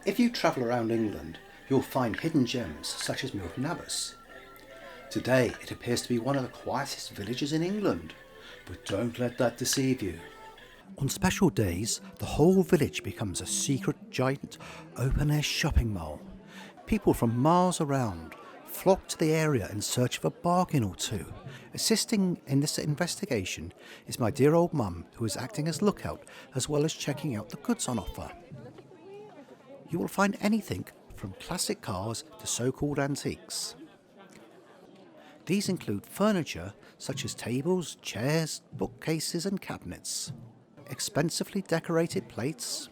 If you travel around England, you'll find hidden gems such as Milton Abbas. Today it appears to be one of the quietest villages in England, but don't let that deceive you. On special days, the whole village becomes a secret giant open-air shopping mall. People from miles around flock to the area in search of a bargain or two. Assisting in this investigation is my dear old mum, who is acting as lookout as well as checking out the goods on offer. You will find anything from classic cars to so-called antiques. These include furniture such as tables, chairs, bookcases and cabinets, expensively decorated plates.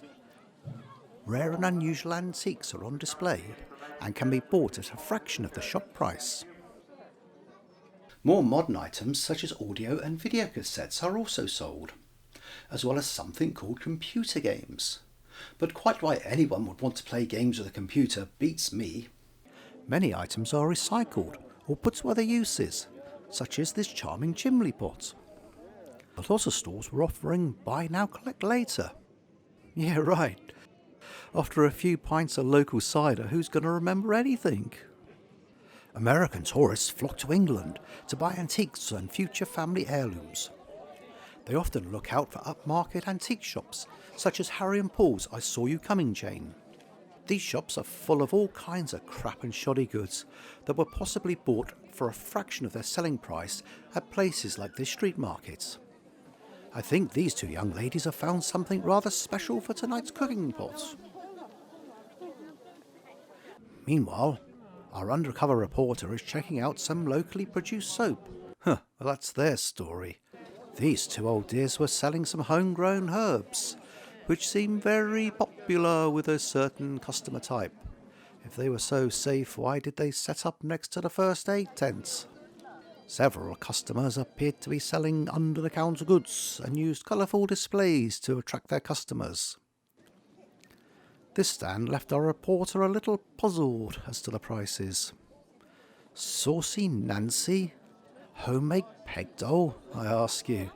Rare and unusual antiques are on display and can be bought at a fraction of the shop price. More modern items such as audio and video cassettes are also sold, as well as something called computer games. But quite why anyone would want to play games with a computer beats me. Many items are recycled or put to other uses, such as this charming chimney pot. A lot of stores were offering buy now collect later. Yeah, right. After a few pints of local cider, who's going to remember anything? American tourists flock to England to buy antiques and future family heirlooms. They often look out for upmarket antique shops, such as Harry and Paul's I Saw You Coming chain. These shops are full of all kinds of crap and shoddy goods that were possibly bought for a fraction of their selling price at places like this street markets. I think these two young ladies have found something rather special for tonight's cooking pot. Meanwhile, our undercover reporter is checking out some locally produced soap. Well, that's their story. These two old dears were selling some homegrown herbs, which seem very popular with a certain customer type. If they were so safe, why did they set up next to the first aid tents? Several customers appeared to be selling under-the-counter goods and used colourful displays to attract their customers. This stand left our reporter a little puzzled as to the prices. Saucy Nancy? Homemade peg doll, I ask you.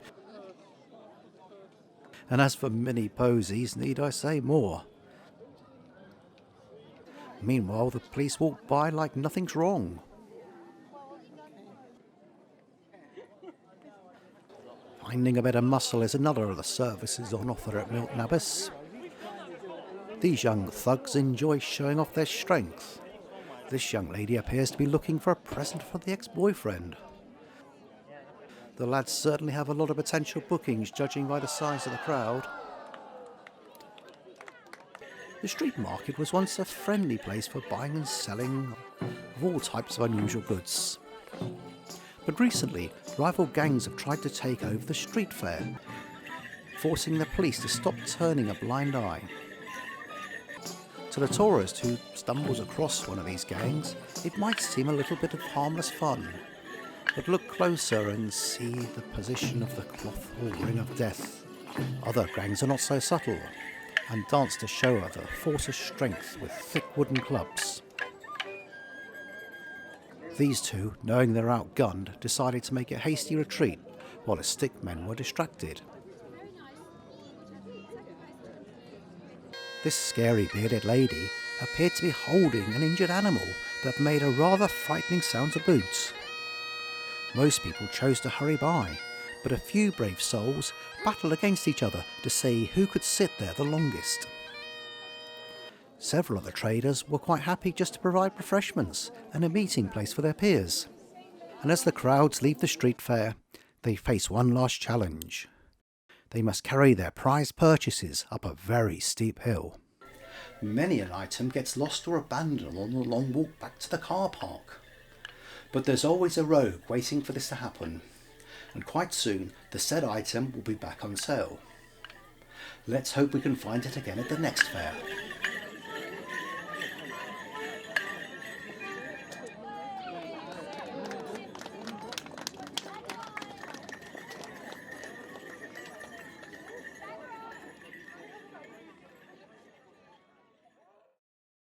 And as for mini posies, need I say more? Meanwhile, the police walk by like nothing's wrong. Finding a bit of muscle is another of the services on offer at Milton Abbas. These young thugs enjoy showing off their strength. This young lady appears to be looking for a present for the ex-boyfriend. The lads certainly have a lot of potential bookings, judging by the size of the crowd. The street market was once a friendly place for buying and selling of all types of unusual goods. But recently, rival gangs have tried to take over the street fair, forcing the police to stop turning a blind eye. To the tourist who stumbles across one of these gangs, it might seem a little bit of harmless fun. But look closer and see the position of the cloth or ring of death. Other gangs are not so subtle, and dance to show her the force of strength with thick wooden clubs. These two, knowing they're outgunned, decided to make a hasty retreat while the stick men were distracted. This scary bearded lady appeared to be holding an injured animal that made a rather frightening sound to boot. Most people chose to hurry by, but a few brave souls battled against each other to see who could sit there the longest. Several of the traders were quite happy just to provide refreshments and a meeting place for their peers. And as the crowds leave the street fair, they face one last challenge. They must carry their prized purchases up a very steep hill. Many an item gets lost or abandoned on the long walk back to the car park. But there's always a rogue waiting for this to happen, and quite soon the said item will be back on sale. Let's hope we can find it again at the next fair.